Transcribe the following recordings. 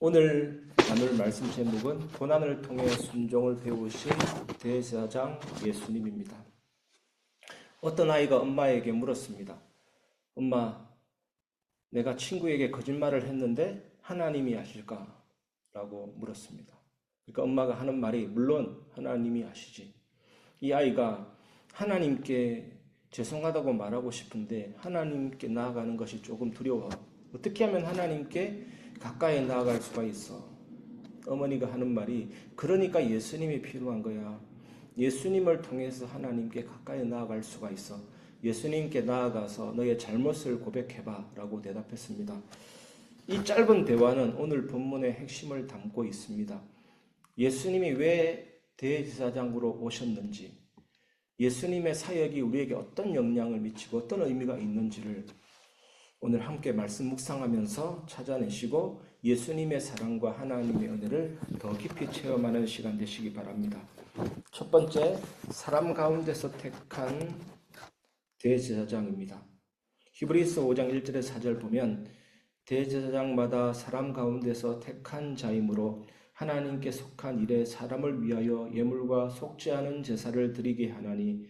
오늘 나눌 말씀 제목은 고난을 통해 순종을 배우신 대제사장 예수님입니다. 어떤 아이가 엄마에게 물었습니다. 엄마, 내가 친구에게 거짓말을 했는데 하나님이 아실까? 라고 물었습니다. 그러니까 엄마가 하는 말이 물론 하나님이 아시지. 이 아이가 하나님께 죄송하다고 말하고 싶은데 하나님께 나아가는 것이 조금 두려워. 어떻게 하면 하나님께 가까이 나아갈 수가 있어? 어머니가 하는 말이 그러니까 예수님이 필요한 거야. 예수님을 통해서 하나님께 가까이 나아갈 수가 있어. 예수님께 나아가서 너의 잘못을 고백해봐 라고 대답했습니다. 이 짧은 대화는 오늘 본문의 핵심을 담고 있습니다. 예수님이 왜 대제사장으로 오셨는지, 예수님의 사역이 우리에게 어떤 영향을 미치고 어떤 의미가 있는지를 오늘 함께 말씀 묵상하면서 찾아내시고 예수님의 사랑과 하나님의 은혜를 더 깊이 체험하는 시간 되시기 바랍니다. 첫 번째, 사람 가운데서 택한 대제사장입니다. 히브리서 5장 1절에 4절 보면 대제사장마다 사람 가운데서 택한 자이므로 하나님께 속한 일에 사람을 위하여 예물과 속죄하는 제사를 드리게 하나니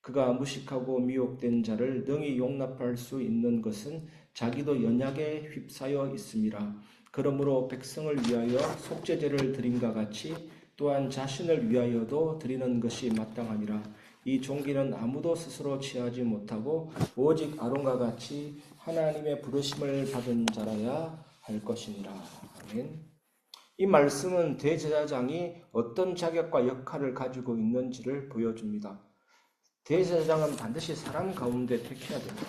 그가 무식하고 미혹된 자를 능히 용납할 수 있는 것은 자기도 연약에 휩싸여 있음이라. 그러므로 백성을 위하여 속죄제를 드림과 같이 또한 자신을 위하여도 드리는 것이 마땅하니라. 이 종기는 아무도 스스로 취하지 못하고 오직 아론과 같이 하나님의 부르심을 받은 자라야 할 것이니라. 아멘. 이 말씀은 대제사장이 어떤 자격과 역할을 가지고 있는지를 보여줍니다. 대제사장은 반드시 사람 가운데 택해야 됩니다.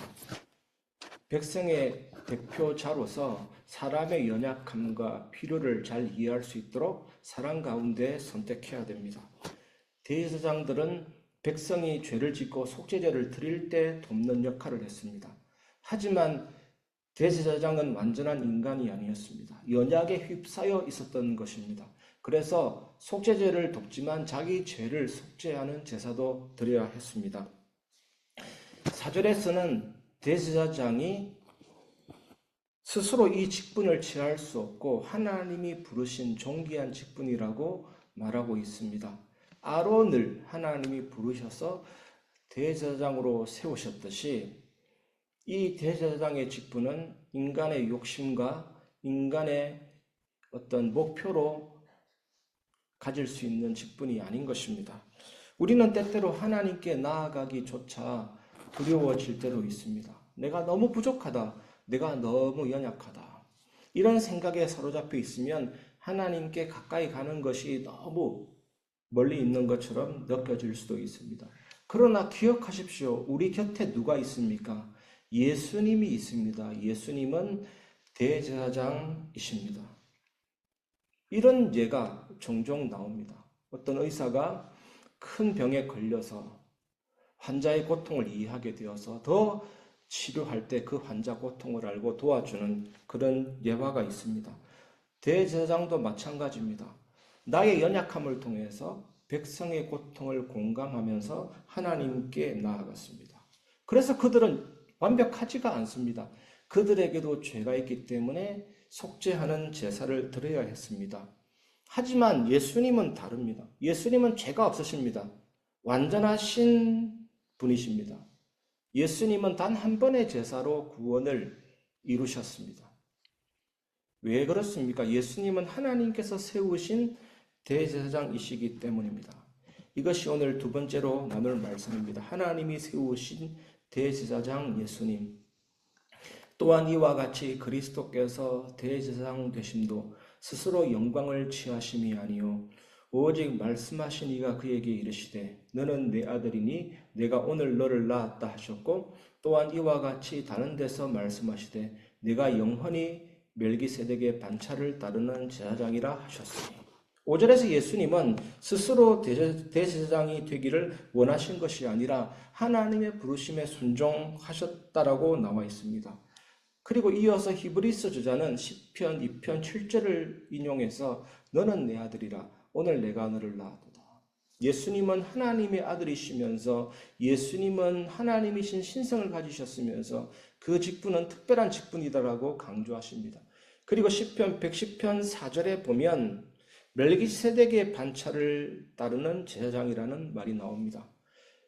백성의 대표자로서 사람의 연약함과 필요를 잘 이해할 수 있도록 사람 가운데 선택해야 됩니다. 대제사장들은 백성이 죄를 짓고 속죄제를 드릴 때 돕는 역할을 했습니다. 하지만 대제사장은 완전한 인간이 아니었습니다. 연약에 휩싸여 있었던 것입니다. 그래서 속죄제를 돕지만 자기 죄를 속죄하는 제사도 드려야 했습니다. 4절에서는 대제사장이 스스로 이 직분을 취할 수 없고 하나님이 부르신 존귀한 직분이라고 말하고 있습니다. 아론을 하나님이 부르셔서 대제사장으로 세우셨듯이 이 대제사장의 직분은 인간의 욕심과 인간의 어떤 목표로 가질 수 있는 직분이 아닌 것입니다. 우리는 때때로 하나님께 나아가기조차 두려워질 때도 있습니다. 내가 너무 부족하다. 내가 너무 연약하다. 이런 생각에 사로잡혀 있으면 하나님께 가까이 가는 것이 너무 멀리 있는 것처럼 느껴질 수도 있습니다. 그러나 기억하십시오. 우리 곁에 누가 있습니까? 예수님이 있습니다. 예수님은 대제사장이십니다. 이런 예가 종종 나옵니다. 어떤 의사가 큰 병에 걸려서 환자의 고통을 이해하게 되어서 더 치료할 때 그 환자 고통을 알고 도와주는 그런 예화가 있습니다. 대제사장도 마찬가지입니다. 나의 연약함을 통해서 백성의 고통을 공감하면서 하나님께 나아갔습니다. 그래서 그들은 완벽하지가 않습니다. 그들에게도 죄가 있기 때문에 속죄하는 제사를 드려야 했습니다. 하지만 예수님은 다릅니다. 예수님은 죄가 없으십니다. 완전하신 분이십니다. 예수님은 단 한 번의 제사로 구원을 이루셨습니다. 왜 그렇습니까? 예수님은 하나님께서 세우신 대제사장이시기 때문입니다. 이것이 오늘 두 번째로 나눌 말씀입니다. 하나님이 세우신 대제사장 예수님. 또한 이와 같이 그리스도께서 대제사장 되심도 스스로 영광을 취하심이 아니요 오직 말씀하신 이가 그에게 이르시되 너는 내 아들이니 내가 오늘 너를 낳았다 하셨고 또한 이와 같이 다른 데서 말씀하시되 내가 영원히 멜기세덱의 반차를 따르는 제사장이라 하셨으니 5절에서 예수님은 스스로 대제사장이 되기를 원하신 것이 아니라 하나님의 부르심에 순종하셨다라고 나와 있습니다. 그리고 이어서 히브리서 저자는 시편 2편 7절을 인용해서 너는 내 아들이라 오늘 내가 너를 낳았도다. 예수님은 하나님의 아들이시면서 예수님은 하나님이신 신성을 가지셨으면서 그 직분은 특별한 직분이다라고 강조하십니다. 그리고 시편 110편 4절에 보면 멜기세덱의 반차를 따르는 제사장이라는 말이 나옵니다.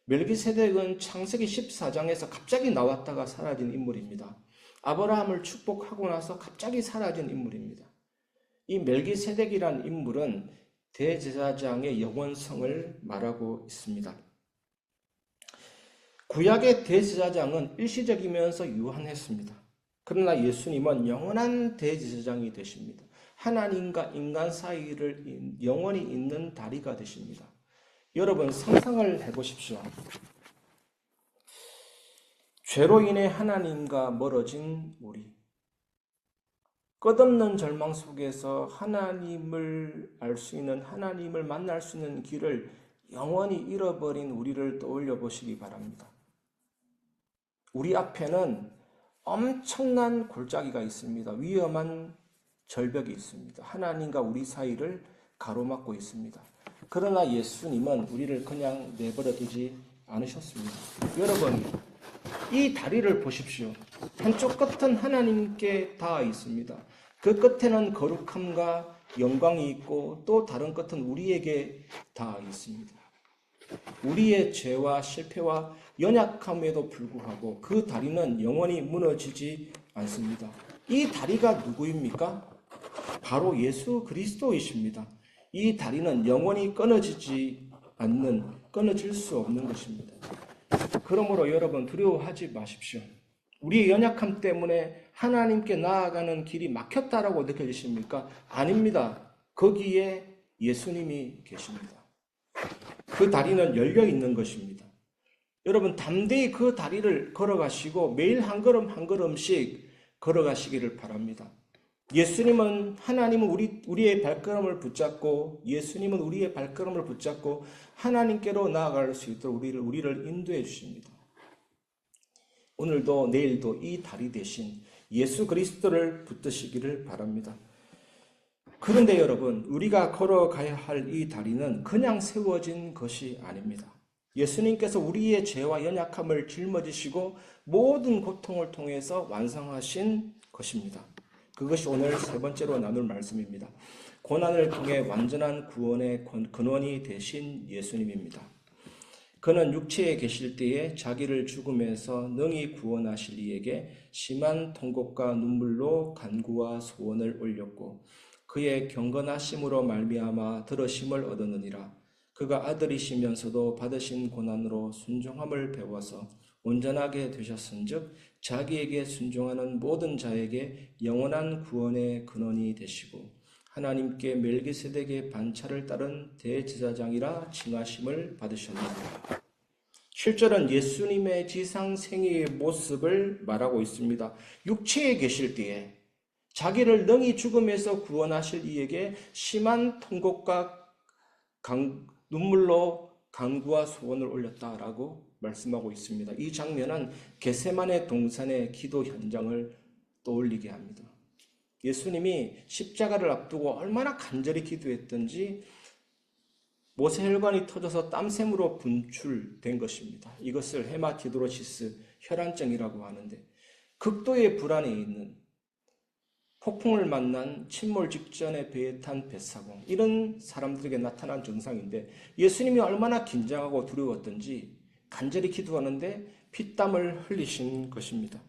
멜기세덱은 창세기 14장에서 갑자기 나왔다가 사라진 인물입니다. 아브라함을 축복하고 나서 갑자기 사라진 인물입니다. 이 멜기세덱이라는 인물은 대제사장의 영원성을 말하고 있습니다. 구약의 대제사장은 일시적이면서 유한했습니다. 그러나 예수님은 영원한 대제사장이 되십니다. 하나님과 인간 사이를 영원히 잇는 다리가 되십니다. 여러분 상상을 해보십시오. 죄로 인해 하나님과 멀어진 우리, 끝없는 절망 속에서 하나님을 알 수 있는, 하나님을 만날 수 있는 길을 영원히 잃어버린 우리를 떠올려 보시기 바랍니다. 우리 앞에는 엄청난 골짜기가 있습니다. 위험한 절벽이 있습니다. 하나님과 우리 사이를 가로막고 있습니다. 그러나 예수님은 우리를 그냥 내버려 두지 않으셨습니다. 여러분, 이 다리를 보십시오. 한쪽 끝은 하나님께 닿아 있습니다. 그 끝에는 거룩함과 영광이 있고 또 다른 끝은 우리에게 닿아 있습니다. 우리의 죄와 실패와 연약함에도 불구하고 그 다리는 영원히 무너지지 않습니다. 이 다리가 누구입니까? 바로 예수 그리스도이십니다. 이 다리는 영원히 끊어지지 않는, 끊어질 수 없는 것입니다. 그러므로 여러분 두려워하지 마십시오. 우리의 연약함 때문에 하나님께 나아가는 길이 막혔다라고 느껴지십니까? 아닙니다. 거기에 예수님이 계십니다. 그 다리는 열려 있는 것입니다. 여러분 담대히 그 다리를 걸어가시고 매일 한 걸음 한 걸음씩 걸어가시기를 바랍니다. 예수님은, 하나님은 우리의 발걸음을 붙잡고, 예수님은 우리의 발걸음을 붙잡고 하나님께로 나아갈 수 있도록 우리를 인도해 주십니다. 오늘도 내일도 이 다리 대신 예수 그리스도를 붙드시기를 바랍니다. 그런데 여러분, 우리가 걸어가야 할 이 다리는 그냥 세워진 것이 아닙니다. 예수님께서 우리의 죄와 연약함을 짊어지시고 모든 고통을 통해서 완성하신 것입니다. 그것이 오늘 세 번째로 나눌 말씀입니다. 고난을 통해 완전한 구원의 근원이 되신 예수님입니다. 그는 육체에 계실 때에 자기를 죽음에서 능히 구원하실 이에게 심한 통곡과 눈물로 간구와 소원을 올렸고 그의 경건하심으로 말미암아 들으심을 얻었느니라. 그가 아들이시면서도 받으신 고난으로 순종함을 배워서 온전하게 되셨은즉 자기에게 순종하는 모든 자에게 영원한 구원의 근원이 되시고 하나님께 멜기세덱의 반차를 따른 대제사장이라 칭하심을 받으셨느니라. 7절은 예수님의 지상생애의 모습을 말하고 있습니다. 육체에 계실 때에 자기를 능히 죽음에서 구원하실 이에게 심한 통곡과 눈물로 간구와 소원을 올렸다라고 말씀하고 있습니다. 이 장면은 겟세마네 동산의 기도 현장을 떠올리게 합니다. 예수님이 십자가를 앞두고 얼마나 간절히 기도했던지 모세혈관이 터져서 땀샘으로 분출된 것입니다. 이것을 헤마티드로시스 혈안증이라고 하는데 극도의 불안에 있는, 폭풍을 만난 침몰 직전에 배에 탄 뱃사공, 이런 사람들에게 나타난 증상인데 예수님이 얼마나 긴장하고 두려웠던지 간절히 기도하는데 피땀을 흘리신 것입니다.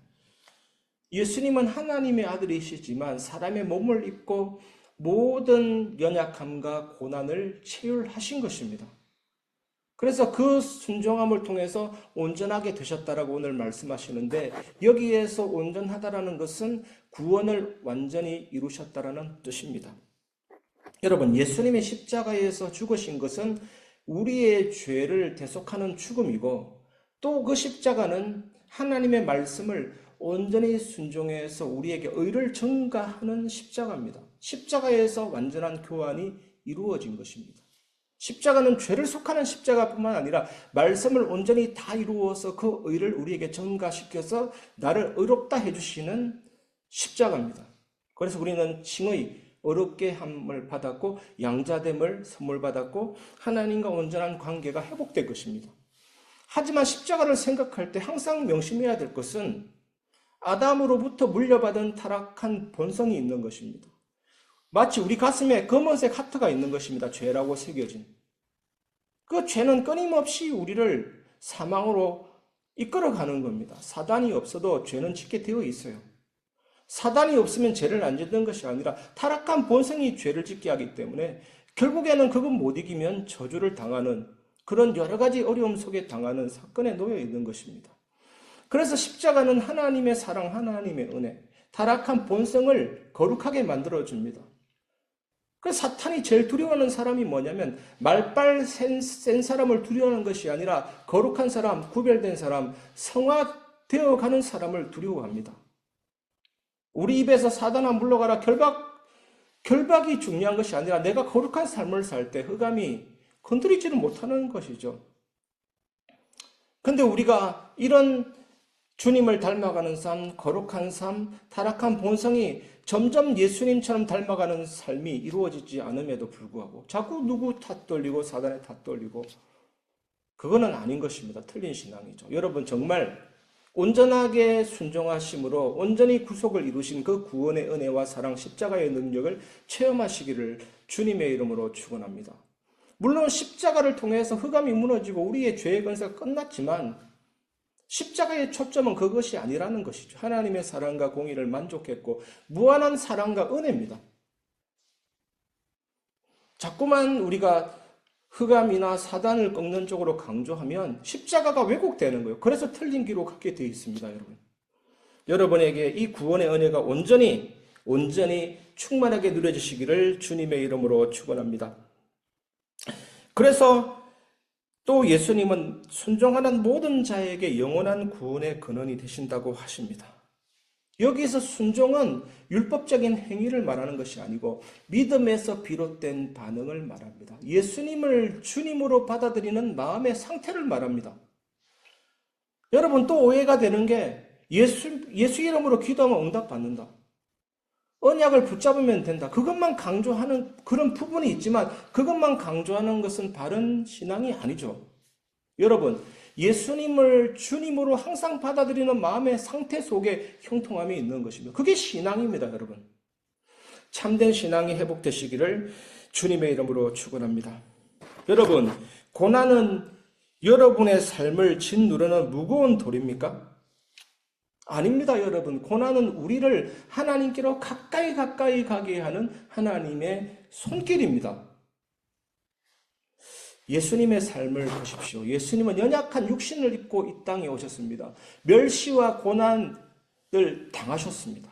예수님은 하나님의 아들이시지만 사람의 몸을 입고 모든 연약함과 고난을 체휼하신 것입니다. 그래서 그 순종함을 통해서 온전하게 되셨다라고 오늘 말씀하시는데 여기에서 온전하다라는 것은 구원을 완전히 이루셨다라는 뜻입니다. 여러분, 예수님의 십자가에서 죽으신 것은 우리의 죄를 대속하는 죽음이고 또 그 십자가는 하나님의 말씀을 온전히 순종해서 우리에게 의를 증가하는 십자가입니다. 십자가에서 완전한 교환이 이루어진 것입니다. 십자가는 죄를 속하는 십자가뿐만 아니라 말씀을 온전히 다 이루어서 그 의를 우리에게 증가시켜서 나를 의롭다 해주시는 십자가입니다. 그래서 우리는 칭의, 어렵게 함을 받았고 양자됨을 선물 받았고 하나님과 온전한 관계가 회복될 것입니다. 하지만 십자가를 생각할 때 항상 명심해야 될 것은 아담으로부터 물려받은 타락한 본성이 있는 것입니다. 마치 우리 가슴에 검은색 하트가 있는 것입니다. 죄라고 새겨진. 그 죄는 끊임없이 우리를 사망으로 이끌어가는 겁니다. 사단이 없어도 죄는 짓게 되어 있어요. 사단이 없으면 죄를 안 짓는 것이 아니라 타락한 본성이 죄를 짓게 하기 때문에 결국에는 그건 못 이기면 저주를 당하는 그런 여러 가지 어려움 속에 당하는 사건에 놓여 있는 것입니다. 그래서 십자가는 하나님의 사랑, 하나님의 은혜, 타락한 본성을 거룩하게 만들어줍니다. 그래서 사탄이 제일 두려워하는 사람이 뭐냐면 말빨 센 사람을 두려워하는 것이 아니라 거룩한 사람, 구별된 사람, 성화되어 가는 사람을 두려워합니다. 우리 입에서 사단아 물러가라 결박이 중요한 것이 아니라 내가 거룩한 삶을 살 때 흑암이 건드리지를 못하는 것이죠. 근데 우리가 이런 주님을 닮아가는 삶, 거룩한 삶, 타락한 본성이 점점 예수님처럼 닮아가는 삶이 이루어지지 않음에도 불구하고 자꾸 누구 탓 돌리고 사단의 탓 돌리고 그거는 아닌 것입니다. 틀린 신앙이죠. 여러분 정말 온전하게 순종하심으로 온전히 구속을 이루신 그 구원의 은혜와 사랑, 십자가의 능력을 체험하시기를 주님의 이름으로 축원합니다. 물론 십자가를 통해서 흑암이 무너지고 우리의 죄의 권세가 끝났지만 십자가의 초점은 그것이 아니라는 것이죠. 하나님의 사랑과 공의를 만족했고 무한한 사랑과 은혜입니다. 자꾸만 우리가 흑암이나 사단을 꺾는 쪽으로 강조하면 십자가가 왜곡되는 거예요. 그래서 틀린 길로 가게 되어 있습니다, 여러분. 여러분에게 이 구원의 은혜가 온전히 충만하게 누려지시기를 주님의 이름으로 축원합니다. 그래서 또 예수님은 순종하는 모든 자에게 영원한 구원의 근원이 되신다고 하십니다. 여기서 순종은 율법적인 행위를 말하는 것이 아니고 믿음에서 비롯된 반응을 말합니다. 예수님을 주님으로 받아들이는 마음의 상태를 말합니다. 여러분 또 오해가 되는 게 예수 이름으로 기도하면 응답받는다. 언약을 붙잡으면 된다. 그것만 강조하는 그런 부분이 있지만 그것만 강조하는 것은 바른 신앙이 아니죠. 여러분, 예수님을 주님으로 항상 받아들이는 마음의 상태 속에 형통함이 있는 것입니다. 그게 신앙입니다, 여러분. 참된 신앙이 회복되시기를 주님의 이름으로 축원합니다. 여러분, 고난은 여러분의 삶을 짓누르는 무거운 돌입니까? 아닙니다, 여러분. 고난은 우리를 하나님께로 가까이 가게 하는 하나님의 손길입니다. 예수님의 삶을 보십시오. 예수님은 연약한 육신을 입고 이 땅에 오셨습니다. 멸시와 고난을 당하셨습니다.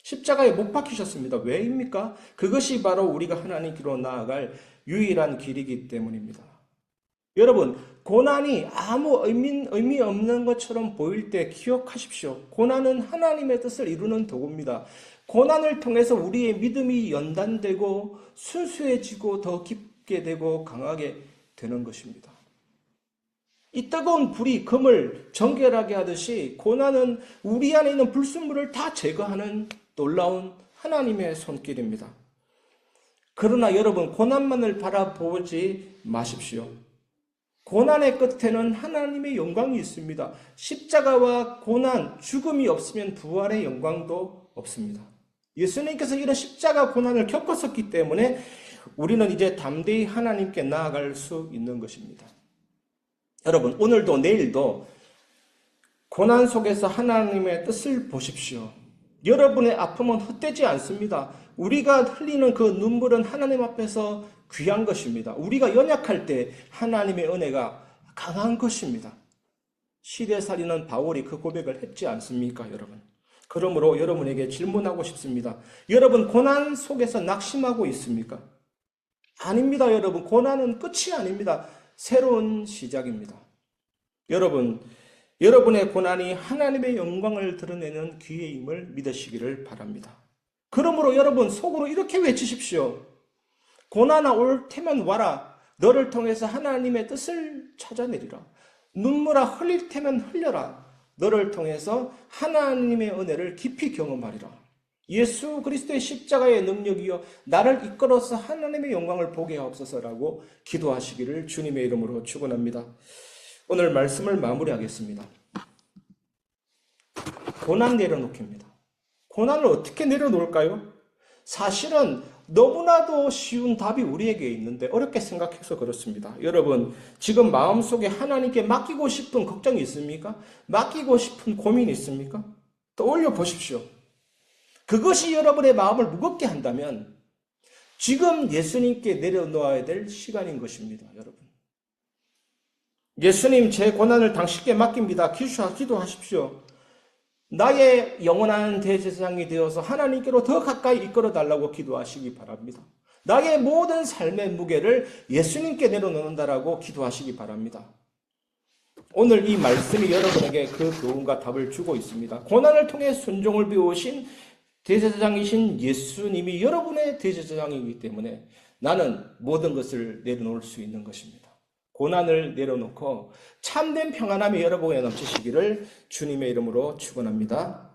십자가에 못 박히셨습니다. 왜입니까? 그것이 바로 우리가 하나님께로 나아갈 유일한 길이기 때문입니다. 여러분, 고난이 아무 의미 없는 것처럼 보일 때 기억하십시오. 고난은 하나님의 뜻을 이루는 도구입니다. 고난을 통해서 우리의 믿음이 연단되고 순수해지고 더 깊게 되고 강하게 되는 것입니다. 이 뜨거운 불이 금을 정결하게 하듯이 고난은 우리 안에 있는 불순물을 다 제거하는 놀라운 하나님의 손길입니다. 그러나 여러분, 고난만을 바라보지 마십시오. 고난의 끝에는 하나님의 영광이 있습니다. 십자가와 고난, 죽음이 없으면 부활의 영광도 없습니다. 예수님께서 이런 십자가 고난을 겪었었기 때문에 우리는 이제 담대히 하나님께 나아갈 수 있는 것입니다. 여러분, 오늘도 내일도 고난 속에서 하나님의 뜻을 보십시오. 여러분의 아픔은 헛되지 않습니다. 우리가 흘리는 그 눈물은 하나님 앞에서 귀한 것입니다. 우리가 연약할 때 하나님의 은혜가 강한 것입니다. 시대살이는 바울이 그 고백을 했지 않습니까, 여러분? 그러므로 여러분에게 질문하고 싶습니다. 여러분, 고난 속에서 낙심하고 있습니까? 아닙니다, 여러분. 고난은 끝이 아닙니다. 새로운 시작입니다. 여러분, 여러분의 고난이 하나님의 영광을 드러내는 기회임을 믿으시기를 바랍니다. 그러므로 여러분, 속으로 이렇게 외치십시오. 고난아 올 테면 와라. 너를 통해서 하나님의 뜻을 찾아내리라. 눈물아 흘릴 테면 흘려라. 너를 통해서 하나님의 은혜를 깊이 경험하리라. 예수 그리스도의 십자가의 능력이여 나를 이끌어서 하나님의 영광을 보게 하옵소서라고 기도하시기를 주님의 이름으로 축원합니다. 오늘 말씀을 마무리하겠습니다. 고난 내려놓기입니다. 고난을 어떻게 내려놓을까요? 사실은 너무나도 쉬운 답이 우리에게 있는데 어렵게 생각해서 그렇습니다. 여러분, 지금 마음속에 하나님께 맡기고 싶은 걱정이 있습니까? 맡기고 싶은 고민이 있습니까? 떠올려 보십시오. 그것이 여러분의 마음을 무겁게 한다면 지금 예수님께 내려놓아야 될 시간인 것입니다, 여러분. 예수님, 제 고난을 당신께 맡깁니다. 기도하십시오. 나의 영원한 대제사장이 되어서 하나님께로 더 가까이 이끌어달라고 기도하시기 바랍니다. 나의 모든 삶의 무게를 예수님께 내려놓는다라고 기도하시기 바랍니다. 오늘 이 말씀이 여러분에게 그 교훈과 답을 주고 있습니다. 고난을 통해 순종을 배우신 대제사장이신 예수님이 여러분의 대제사장이기 때문에 나는 모든 것을 내려놓을 수 있는 것입니다. 고난을 내려놓고 참된 평안함이 여러분에 넘치시기를 주님의 이름으로 축원합니다.